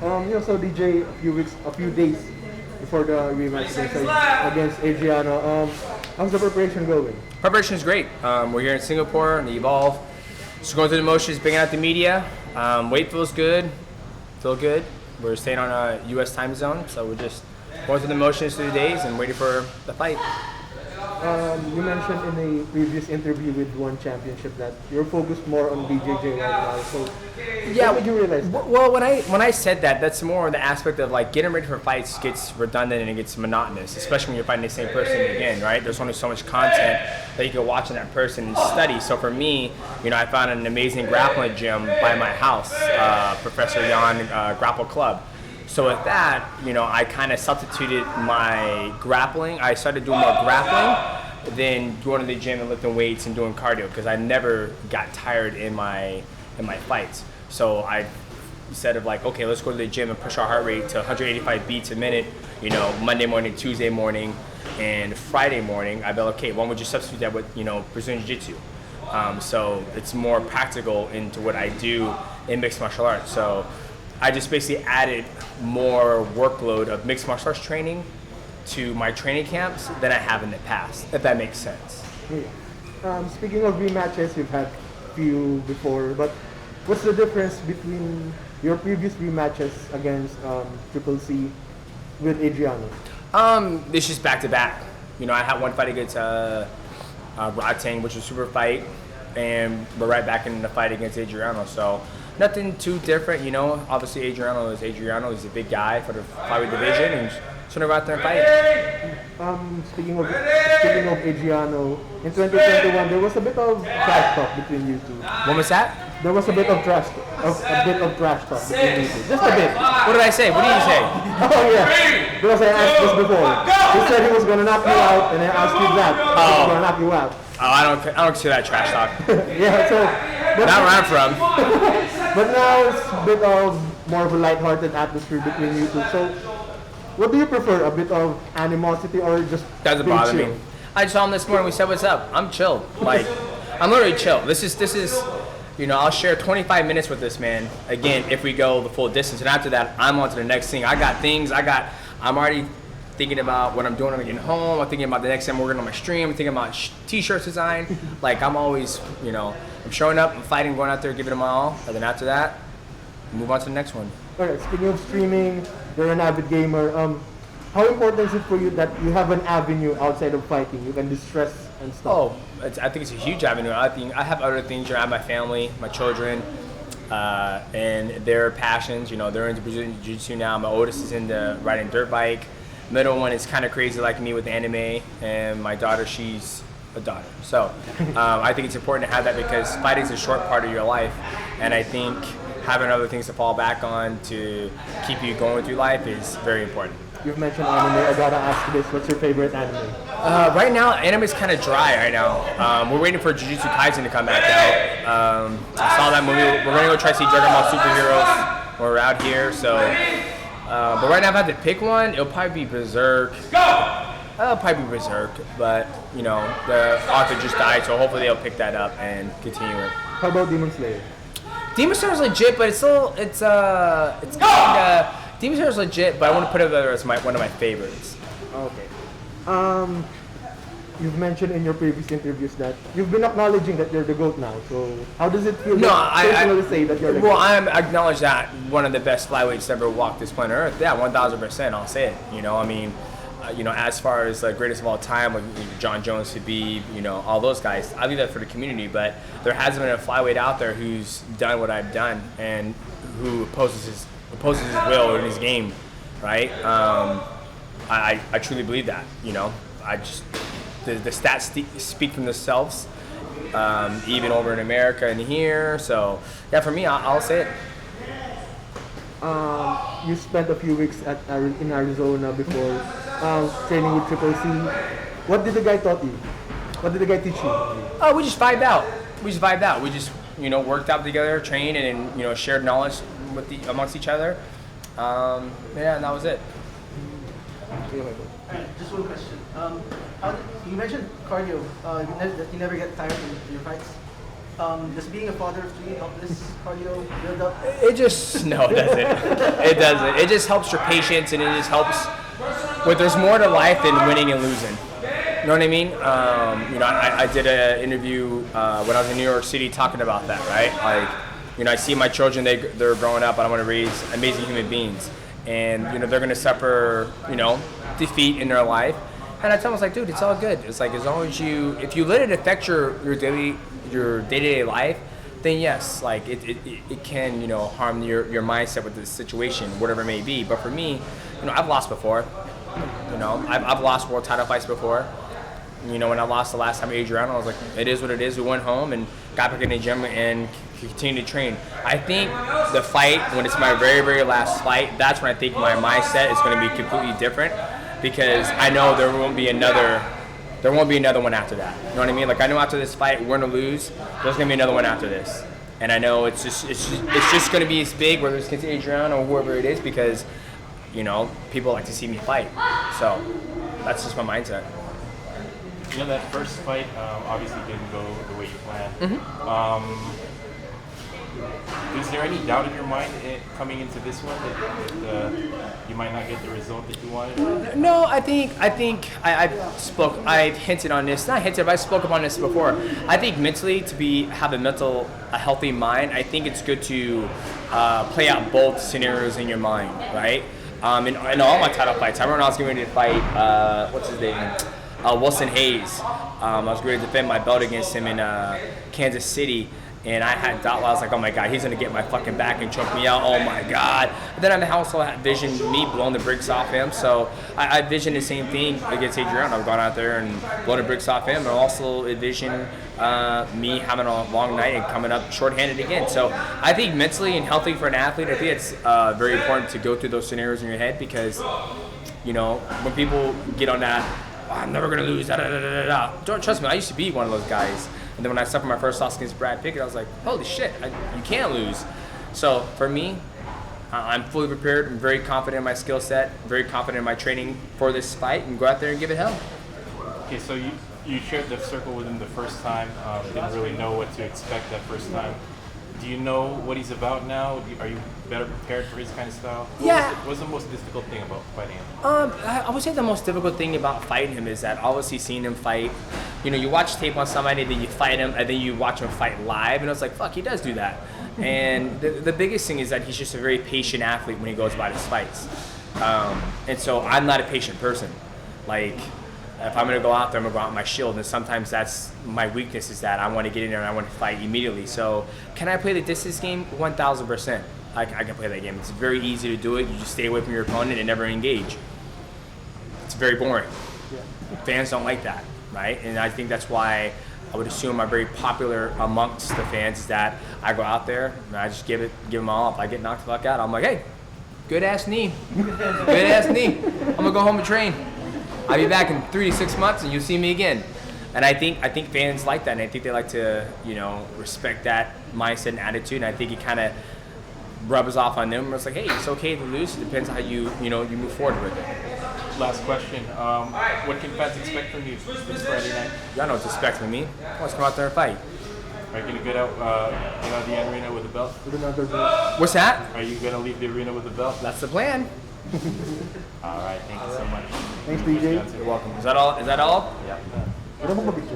So DJ, a few days before the rematch against Adriano. How's the preparation going? Preparation is great. We're here in Singapore in the Evolve. Just going through the motions, bringing out the media. Weight feels good. Feel good. We're staying on a U.S. time zone, so we're just going through the motions through the days and waiting for the fight. You mentioned in a previous interview with One Championship that you're focused more on BJJ right now. So Yeah. when did you realize that? Well, when I said that, that's more the aspect of like getting ready for fights gets redundant and it gets monotonous, especially when you're fighting the same person again, right? There's only so much content that you can watch in that person and study. So for me, I found an amazing grappling gym by my house, Professor Yan Grapple Club. So with that, I kind of substituted my grappling. I started doing more grappling than going to the gym and lifting weights and doing cardio because I never got tired in my fights. So I instead of like, okay, let's go to the gym and push our heart rate to 185 beats a minute, Monday morning, Tuesday morning, and Friday morning, I'd be like, okay, why don't we just substitute that with, Brazilian Jiu-Jitsu? So it's more practical into what I do in mixed martial arts. So I just basically added more workload of mixed martial arts training to my training camps than I have in the past, if that makes sense. Speaking of rematches, you've had a few before, but what's the difference between your previous rematches against Triple C with Adriano? It's just back to back. I had one fight against Rotang, which was a super fight, and we're right back in the fight against Adriano. So nothing too different, Obviously, Adriano is Adriano. He's a big guy for the flyweight division, and just gonna go out there and fight. Speaking of Adriano, in 2021 there was a bit of trash talk between you two. What was that? There was a bit of trash talk between you two. Just a bit. What did I say? What did you say? Oh yeah, because I asked this before. He said he was gonna knock you out, and I asked you that. He was gonna knock you out. Oh, I don't consider that trash talk. Yeah, so. Not where I'm from. But now it's a bit of more of a lighthearted atmosphere between you two. So, what do you prefer? A bit of animosity or just Doesn't bother me. I just saw him this morning. We said, "What's up?" I'm chill. Like, I'm literally chill. This is, I'll share 25 minutes with this man. Again, if we go the full distance, and after that, I'm on to the next thing. I'm already thinking about what I'm doing when I'm getting home. I'm thinking about the next time we're working on my stream. I'm thinking about t-shirts design. Like, I'm always, I'm showing up, I'm fighting, going out there, giving them all. And then after that, move on to the next one. Alright, speaking of streaming, you're an avid gamer. How important is it for you that you have an avenue outside of fighting? You can distress and stuff. Oh, I think it's a huge avenue. I have other things. I have my family, my children, and their passions. They're into Brazilian Jiu-Jitsu now. My oldest is into riding dirt bike. Middle one is kind of crazy like me with anime, and my daughter, she's a daughter. So I think it's important to have that because fighting is a short part of your life, and I think having other things to fall back on to keep you going through life is very important. You've mentioned anime. I gotta ask you this. What's your favorite anime? Right now, anime is kind of dry right now. We're waiting for Jujutsu Kaisen to come back out. I saw that movie. We're gonna go try to see Dragon Ball Superheroes when we're out here. So. But right now, if I had to pick one, it'll probably be Berserk. It'll probably be Berserk, but the author just died, so hopefully they'll pick that up and continue it. How about Demon Slayer? Demon Slayer is legit, but it's Demon Slayer is legit, but I want to put it as one of my favorites. Okay. You've mentioned in your previous interviews that you've been acknowledging that you're the GOAT now. So how does it feel to say that you're the GOAT? Well, I acknowledge that one of the best flyweights ever walked this planet Earth. Yeah, 1,000%. I'll say it. As far as the greatest of all time, like John Jones, Khabib, all those guys, I leave that for the community. But there hasn't been a flyweight out there who's done what I've done and who opposes his will in his game, right? I truly believe that. The stats speak for themselves, even over in America and here. So, yeah, for me, I'll say it. You spent a few weeks in Arizona before training with Triple C. What did the guy taught you? What did the guy teach you? Oh, we just vibed out. We just worked out together, trained, and shared knowledge amongst each other. And that was it. Just one question. You mentioned cardio. You never get tired in your fights? Does being a father of three help this cardio build up? It just no, it doesn't. It doesn't. It just helps your patience, and it just helps. But there's more to life than winning and losing. You know what I mean? I did an interview when I was in New York City talking about that, right? Like, I see my children, they're growing up, and I want to raise amazing human beings. And, they're going to suffer, defeat in their life. And I tell them, I was like, dude, it's all good. It's like, as long as if you let it affect your day-to-day life, then yes, like it can, harm your mindset with the situation, whatever it may be. But for me, I've lost before. I've lost world title fights before. When I lost the last time to Adriano, I was like, it is what it is. We went home and got back in the gym and continued to train. I think the fight, when it's my very, very last fight, that's when I think my mindset is going to be completely different, because I know there won't be another one after that. You know what I mean? Like, I know after this fight, we're going to lose. There's going to be another one after this. And I know it's just going to be as big, whether it's against Adriano or whoever it is, because, people like to see me fight. So that's just my mindset. That first fight obviously didn't go the way you planned. Mm-hmm. Is there any doubt in your mind coming into this one that you might not get the result that you wanted? No, I think I hinted on this. Not hinted, but I spoke upon this before. I think mentally, to have a healthy mind, I think it's good to play out both scenarios in your mind, right? In all my title fights, I remember when I was getting ready to fight, what's his name? Wilson Hayes. I was ready to defend my belt against him in Kansas City, and I had doubt. I was like, oh my God, he's gonna get my fucking back and choke me out. Oh my God. But then I also had visioned me blowing the bricks off him. So I visioned the same thing against Adriano. I've gone out there and blown the bricks off him, and also envision me having a long night and coming up shorthanded again. So I think mentally and healthy for an athlete, I think it's very important to go through those scenarios in your head, because when people get on that, I'm never gonna lose. Don't trust me. I used to be one of those guys, and then when I suffered my first loss against Brad Pickett, I was like, holy shit, you can't lose. So for me, I'm fully prepared. I'm very confident in my skill set. Very confident in my training for this fight, and go out there and give it hell. Okay, so you shared the circle with him the first time. Didn't really know what to expect that first time. Do you know what he's about now? Are you better prepared for his kind of style? Yeah. What's the most difficult thing about fighting him? I would say the most difficult thing about fighting him is that obviously seeing him fight, you watch tape on somebody, then you fight him, and then you watch him fight live, and it's like, fuck, he does do that. And the biggest thing is that he's just a very patient athlete when he goes about his fights. And so I'm not a patient person. Like, if I'm going to go out there, I'm going to go out with my shield, and sometimes that's my weakness, is that I want to get in there and I want to fight immediately. So can I play the distance game? 1,000%. I can play that game. It's very easy to do it. You just stay away from your opponent and never engage. It's very boring. Fans don't like that, right? And I think that's why I would assume I'm very popular amongst the fans, is that I go out there and I just give them all up. If I get knocked the fuck out, I'm like, hey, good ass knee. Good ass knee. I'm going to go home and train. I'll be back in 3 to 6 months, and you'll see me again. And I think fans like that, and I think they like to, respect that mindset and attitude. And I think it kind of rubs off on them. It's like, hey, it's okay to lose. It depends how you move forward with it. Last question. What can fans expect from you this Friday night? Y'all know what to expect from me. Let's come out there and fight. Are you gonna get out the arena with a belt? With another belt. What's that? Are you gonna leave the arena with a belt? That's the plan. All right. Thank you so much. Thanks, DJ. You're welcome. Is that all? Yeah. Ano bang mabigyan?